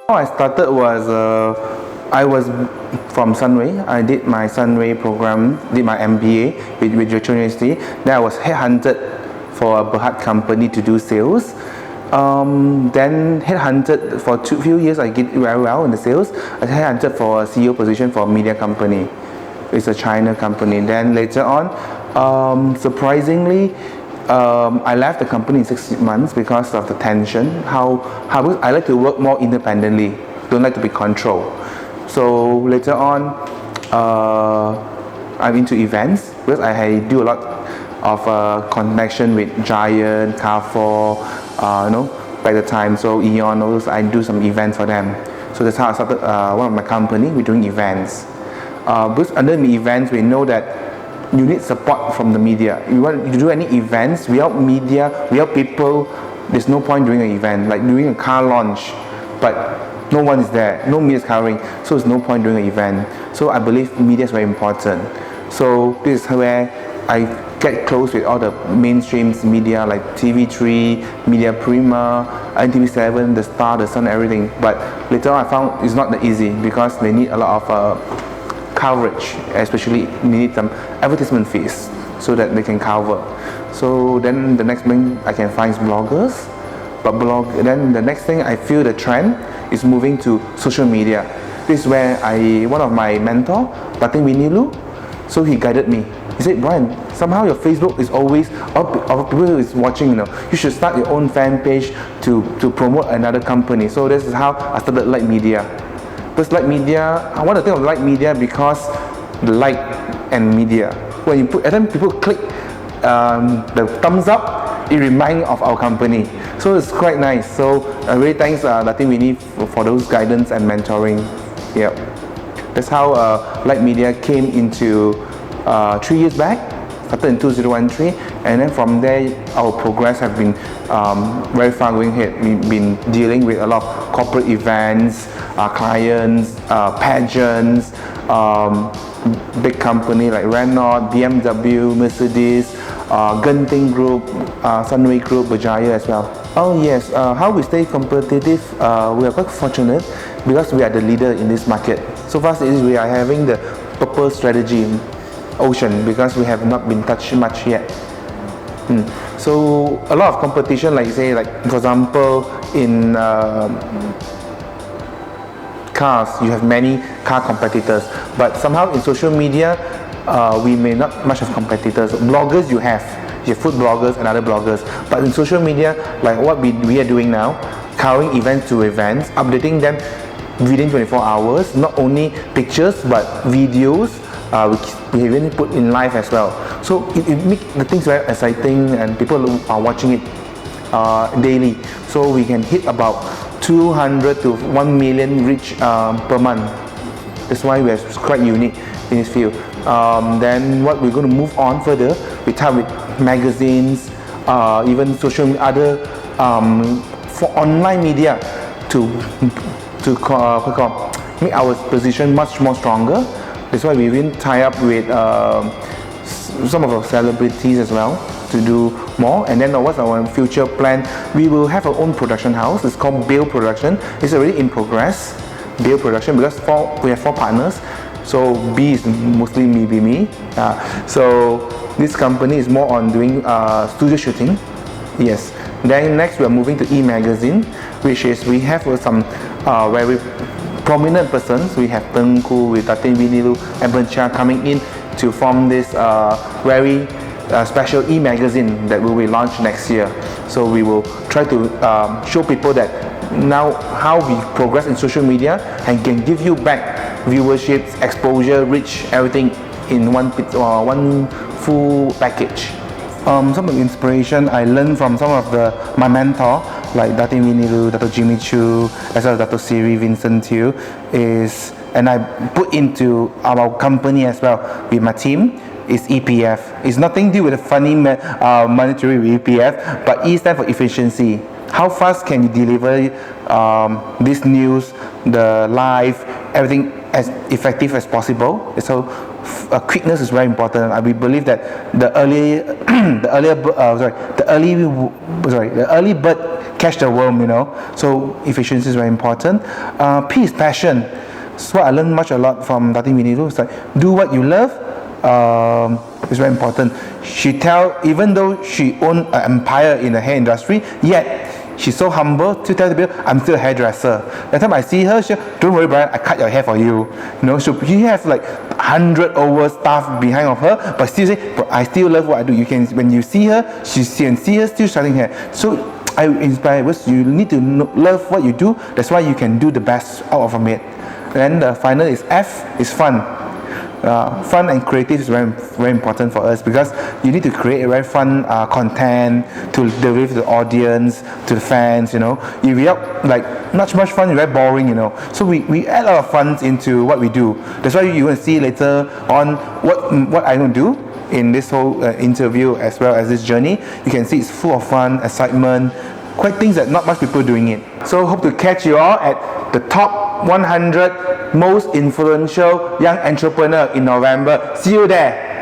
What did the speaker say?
How I started was I was from Sunway. I did my Sunway program, did my MBA with Virtual University. Then I was headhunted for a Berhad company to do sales. Then headhunted for few years. I did very well in the sales. I headhunted for a CEO position for a media company. It's a China company. Then later on, surprisingly, I left the company in 6 months because of the tension. How I like to work more independently. Don't like to be controlled. So later on, I'm into events because I do a lot of connection with Giant, Carrefour, by the time. So Eon, all those, I do some events for them. So that's how I started one of my company. We're doing events. Because under the events, we know that you need support from the media. You want to do any events without media, without people, there's no point doing an event. Like doing a car launch, but no one is there, no media is covering, so there's no point doing an event. So I believe media is very important. So this is where I get close with all the mainstream media like TV3, Media Prima, NTV7, The Star, The Sun, everything. But later on I found it's not that easy because they need a lot of coverage, especially need some advertisement fees so that they can cover. So then the next thing I can find is bloggers, but then the next thing I feel the trend is moving to social media. This is where one of my mentor, Datin Winilu, so he guided me. He said, Brian, somehow your Facebook is always of people who is watching, you should start your own fan page to promote another company. So this is how I started Light Media. Because Light Media, I want to think of Light Media because the light and media. When you put, every time people click the thumbs up, it reminds of our company. So it's quite nice. So I really thanks Datin Winnie for those guidance and mentoring. Yeah, that's how Light Media came into 3 years back. Started in 2013, and then from there our progress have been very far going ahead. We've been dealing with a lot of corporate events, clients, pageants, big company like Renault, BMW, Mercedes, Genting Group, Sunway Group, Berjaya as well. Oh yes, how we stay competitive, we are quite fortunate because we are the leader in this market. So far we are having the purple strategy ocean because we have not been touched much yet. So a lot of competition, like for example in cars, you have many car competitors, but somehow in social media we may not much of competitors. Bloggers you have food bloggers and other bloggers, but in social media like what we are doing now, covering events to events, updating them within 24 hours, not only pictures but videos. We even put in live as well, so it makes the things very exciting and people are watching it daily. So we can hit about 200 to 1 million reach per month. That's why we are quite unique in this field. Then what we're going to move on further, we tie with magazines, even social other for online media to make our position much more stronger. That's why we even tie up with some of our celebrities as well to do more. And then what's our future plan? We will have our own production house. It's called Bill Production. It's already in progress. Bill Production, because we have 4 partners. So B is mostly me. So this company is more on doing studio shooting. Yes. Then next we are moving to e-magazine, which is we have some very prominent persons. We have Tengku with Datin Winilu and Bencha coming in to form this very special e-magazine that will be launched next year. So we will try to show people that now how we progress in social media and can give you back viewership, exposure, reach, everything in one full package. Some of the inspiration I learned from some of my mentor like Datin Winilu, Dato Jimmy Chu, as well as Dato Siri Vincent Tew and I put into our company as well with my team is EPF. It's nothing to do with the funny monetary with EPF, but E stands for efficiency. How fast can you deliver this news, the live, everything as effective as possible? So quickness is very important. We believe that the early bird catch the worm, you know. So efficiency is very important. P is passion. So I learned a lot from Tati Minilu. It's like, do what you love. It's very important. She even though she owned an empire in the hair industry, yet she's so humble to tell the people, I'm still a hairdresser. Every time I see her, she, don't worry, Brian, I cut your hair for you. You know, so she has like 100 over staff behind of her, but still say, but I still love what I do. You can, when you see her, she can see her still starting hair. So I inspire because you need to love what you do. That's why you can do the best out of it. Then the final is F, is fun. Fun and creative is very, very important for us because you need to create a very fun content to deliver to the audience, to the fans, you know. If we have like not much fun, it's very boring, you know. So we add a lot of fun into what we do. That's why you will see later on what I'm going to do in this whole interview as well as this journey. You can see it's full of fun, excitement, quite things that not much people doing it. So hope to catch you all at the top 100 most influential young entrepreneur in November. See you there.